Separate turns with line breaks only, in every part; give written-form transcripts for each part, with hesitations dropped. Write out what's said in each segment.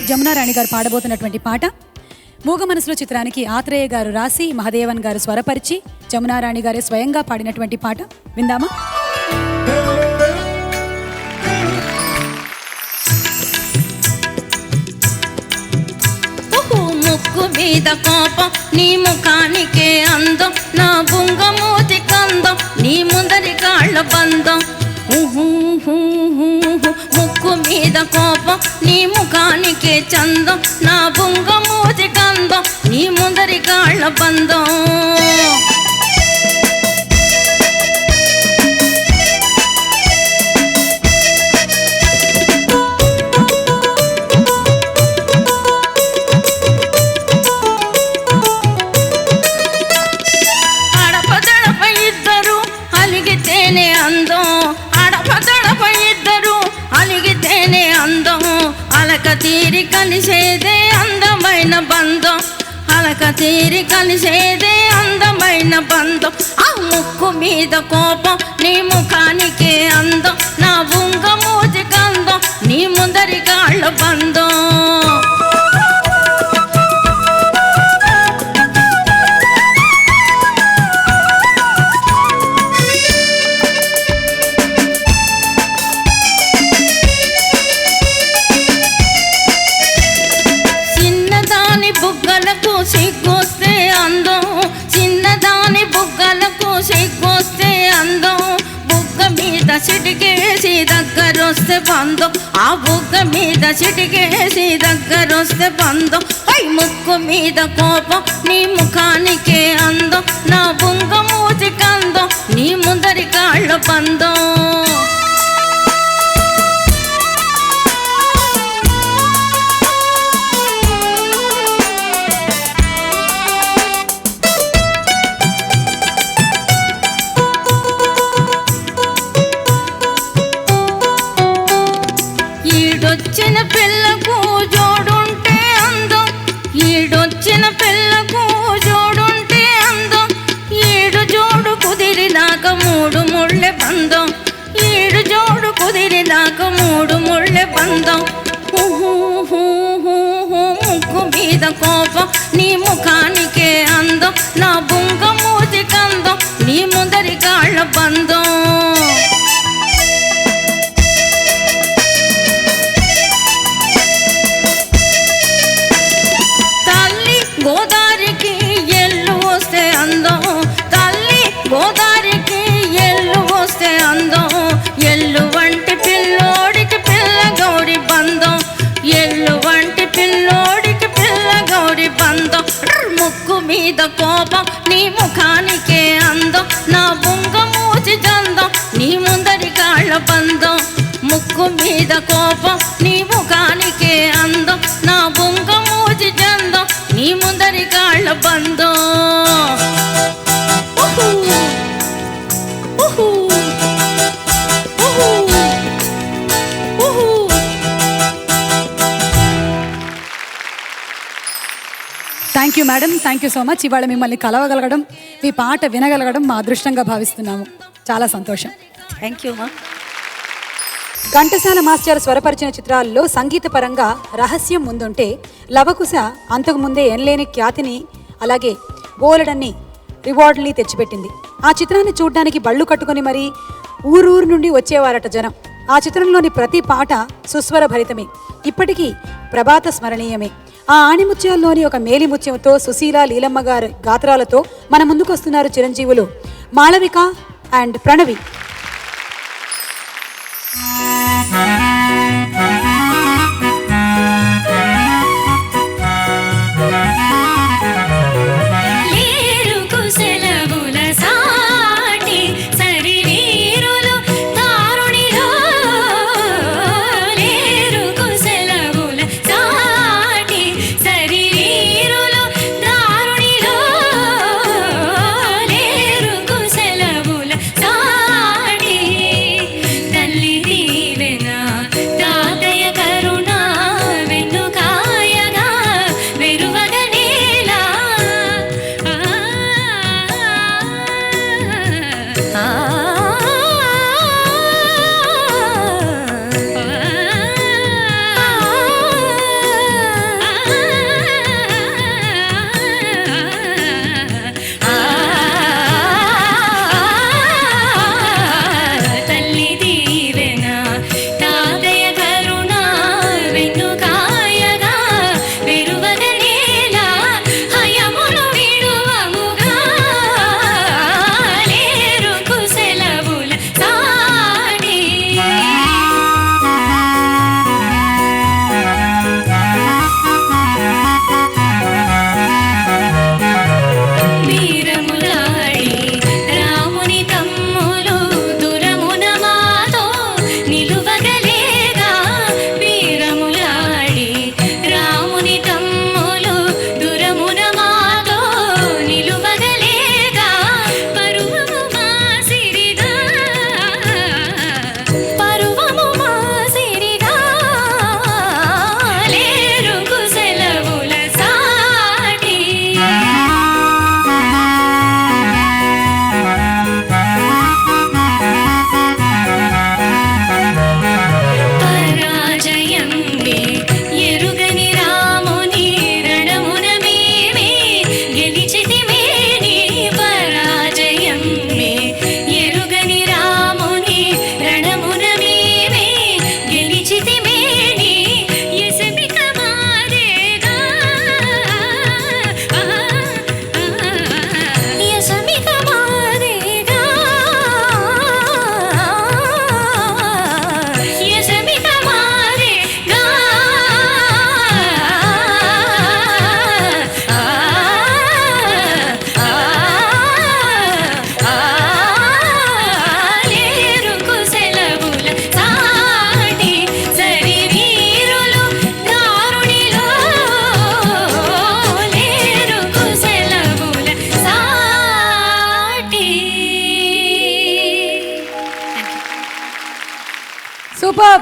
జమునారాణి గారు పాడబోతున్నటువంటి పాట మూగ మనసులో చిత్రానికి ఆత్రేయ గారు రాసి మహదేవన్ గారు స్వరపరిచి జమునారాణి గారే స్వయంగా పాడినటువంటి పాట విందామా?
ముక్కు మీద కోపం నీ ముఖానికే అందం, నా బుంగమూతి కందం నీ ముందరి కాళ్ళ బంధం. ముక్కు మీద కోపం నీ ముఖానికే చందం, నా బుంగమూతి కందం నీ ముందరి కాళ్ళ బంధం. అలక తీరి కలిసేదే అందమైన బంధం, అలక తీరి కలిసేదే అందమైన బంధం. ఆ ముక్కు మీద కోపం నీ ముఖానికే అందం, నా బుంగమూతి కందం నీ ముందరి కాళ్ళ బంధం. సిగ్గొస్తే అందం, చిన్నదాని బుగ్గలకు సిగ్గొస్తే అందం. బుగ్గ మీద చిటికేసి దగ్గరొస్తే బంధం, ఆ బుగ్గ మీద చిటికేసి దగ్గరొస్తే బంధం. ముక్కు మీద కోపం నీ ముఖానికే అందం, నా బుంగమూతి కందం నీ ముందరి కాళ్ళ బంధం. ఈడొచ్చిన పిల్లకు జోడుంటే అందం, ఈడొచ్చిన పిల్లకు జోడుంటే అందం. ఈడు జోడు కుదిరినాక మూడు ముళ్ళె బంధం, ఈడు జోడు కుదిరినాక మూడు ముళ్ళె బంధం. ముక్కు మీద కోపం నీ ముఖానికే అందం, నా బుంగమూతి కందం నీ ముందరి కాళ్ళ బంధం. గోదారికి ఎల్లు వస్తే అందం, తల్లి గోదారికి ఎల్లు వస్తే అందం. ఎల్లు వంటి పిల్లోడికి పిల్ల గౌరి బంధం, ఎల్లు వంటి పిల్లోడికి పిల్ల గౌరి బంధం. ముక్కు మీద కోపం నీ ముఖానికే అందం, నా బుంగమూతి చందం నీ ముందరి కాళ్ళ బంధం. ముక్కు మీద కోపం నీ ముఖానికే అందం, నా బుంగమూతి చందం నీ ముందరి కాళ్ళ బంధం.
Thank you madam, thank you so much. ఇవాళ మిమ్మల్ని కలవగలగడం, మీ పాట వినగలగడం మా అదృష్టంగా భావిస్తున్నాము. చాలా సంతోషం.
థ్యాంక్ యూ మా.
ఘంటసాల మాస్టర్ స్వరపరిచిన చిత్రాల్లో సంగీత పరంగా రహస్యం ముందుంటే లవకుశ అంతకుముందే ఎనలేని ఖ్యాతిని అలాగే బోలెడన్ని రివార్డుల్ని తెచ్చిపెట్టింది. ఆ చిత్రాన్ని చూడ్డానికి బళ్ళు కట్టుకుని మరీ ఊరూరు నుండి వచ్చేవారట జనం. ఆ చిత్రంలోని ప్రతి పాట సుస్వర భరితమే, ఇప్పటికీ ప్రభాత స్మరణీయమే. ఆ ఆణిముత్యాల్లోని ఒక మేలిముత్యంతో సుశీల లీలమ్మ గారి గాత్రాలతో మన ముందుకు వస్తున్నారు చిరంజీవులు మాళవిక అండ్ ప్రణవి.
సాటి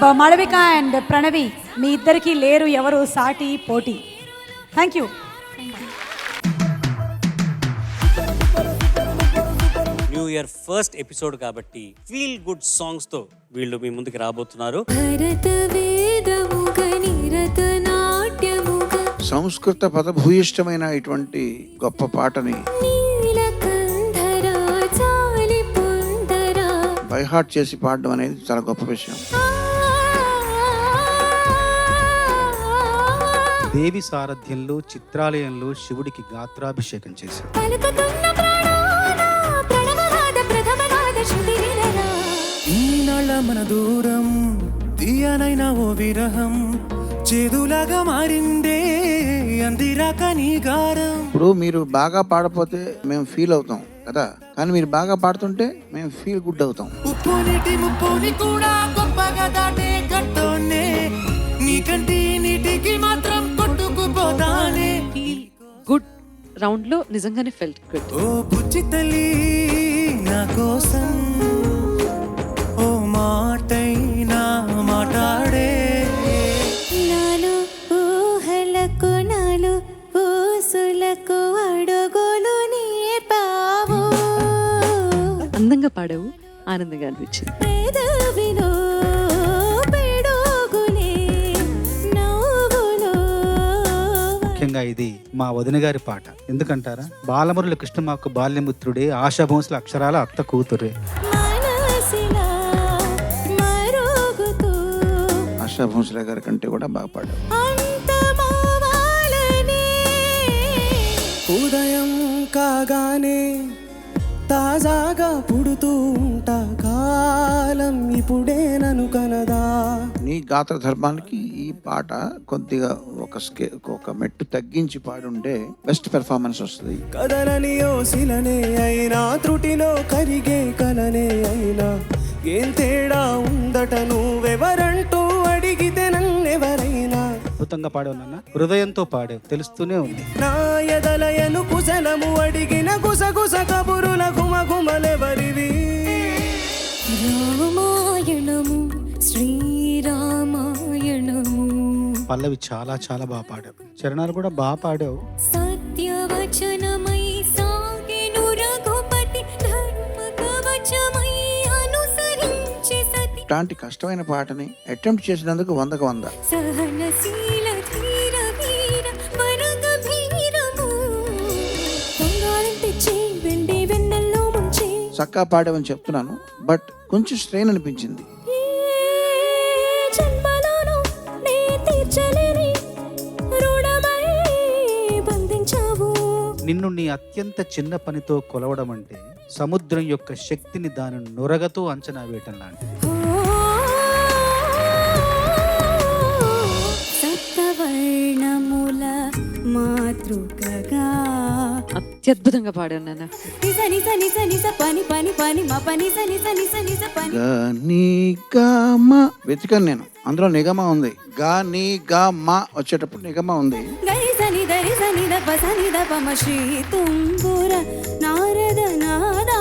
మాళవిక అండ్ ప్రణవి, మీ ఇద్దరికి లేరు ఎవరు సాటి పోటీ. Thank you.
New year first episode కాబట్టి ఫీల్ గుడ్ సాంగ్స్ తో వీళ్ళు మీ ముందుకు రాబోతున్నారు.
సంస్కృత పదభూయిష్టమైన ఇటువంటి గొప్ప పాటని బై హార్ట్ చేసి పాడడం అనేది చాలా గొప్ప విషయం.
దేవి సారథ్యంలో చిత్రాలయంలో శివుడికి గాత్రాభిషేకం చేశారు.
ఈనాళ్ళ మన దూరం తీయనైనా ఓ విరహం చేదులాగా మారిందే అందిరాక నీ గారం.
ఇప్పుడు మీరు బాగా పాడపోతే మేము ఫీల్ అవుతాం కదా, కానీ మీరు బాగా పాడుతుంటే మేము ఫీల్ గుడ్ అవుతాం.
ఉప్పు నీటి ముప్పుని కూడా గొప్పగా దాటే గట్టోనే నీకంటి నీటికి మాత్రం కొట్టుకుపోతానే.
గుడ్ రౌండ్ లో నిజంగానే ఫెల్ట్ గుడ్.
ఓ బుజ్జి తల్లి నా కోసం ఓ మాటైనా మాట్లాడే.
నాలో ఊహలకు నాలో ఊసులకు అడుగులు నేర్పావు.
అందంగా పాడావు, ఆనందంగా అనిపించింది.
పెదవిలో పిడుగులే నవ్వులో.
ముఖ్యంగా ఇది మా వదిన గారి పాట. ఎందుకంటారా, బాలమురళి కృష్ణమాకు బాల్యమిత్రుడే, ఆశాభోంసుల అక్షరాల అత్త కూతురే.
మనసిలా మరుగుతూ
ఆశా భోంస్లే గారి కంటే కూడా బాగా పాడారు.
అంతమవ్వాలని.
ఉదయం కాగానే తాజాగా పుడుతూ ఉంటా కాలం ఇప్పుడే నన్ను కనదా.
నీ గాత్ర ధర్మానికి ఈ పాట కొద్దిగా ఒక మెట్టు తగ్గించి పాడుంటే బెస్ట్ పెర్ఫార్మెన్స్ వస్తుంది.
కదలని ఓసిలనే అయినా త్రుటిలో కరిగే కలనే అయినా ఏం తేడా ఉందట నువ్వెవరంటూ అడిగితే నన్నెవరైనా.
అద్భుతంగా పాడావు నాన్న, హృదయంతో పాడావు, తెలుస్తూనే ఉంది.
నా ఎదలయను కుశలము అడిగిన గుసగుస కబురుల గుమగుమలెవరివి.
రామాయణము శ్రీరామాయణము
పల్లవి చాలా చాలా బాగా పాడావు, చరణాలు కూడా బాగా పాడావు.
సత్యవచనమై సాగెను రఘుపతి ధర్మ కవచమై అనుసరించే సతి.
ఇట్లాంటి కష్టమైన పాటని అటెంప్ట్ చేసినందుకు 100కు 100.
సహనశీల ధీర వీర వరగ భీరము. బంగారం తెచ్చి వెండి వెన్నెల్లో ముంచి.
చక్కా పాడావని చెప్తున్నాను, బట్ కొంచెం స్ట్రెయిన్ అనిపించింది.
ఏ జన్మలోనూ నే తీర్చలేని రుణమై బంధించావు.
నిన్ను నీ అత్యంత చిన్న పనితో కొలవడం అంటే సముద్రం యొక్క శక్తిని దాని నొరగతో అంచనా వేయటం లాంటిది.
సప్తవర్ణముల మాతృకగా.
అత్యద్భుతంగా పాడావు నాన్న.
నిస నిస నిస నిస పని పని పని మ పని స నిస నిస నిస పని.
గా నీ గా మా వెతికాను నేను, అందులో నిగమ ఉంది. గా నీ గా మా వచ్చేటప్పుడు నిగమ ఉంది.
గరి సని దరి సని ద ప సని ద ప మ శ్రీ తుంగుర నారద నాదా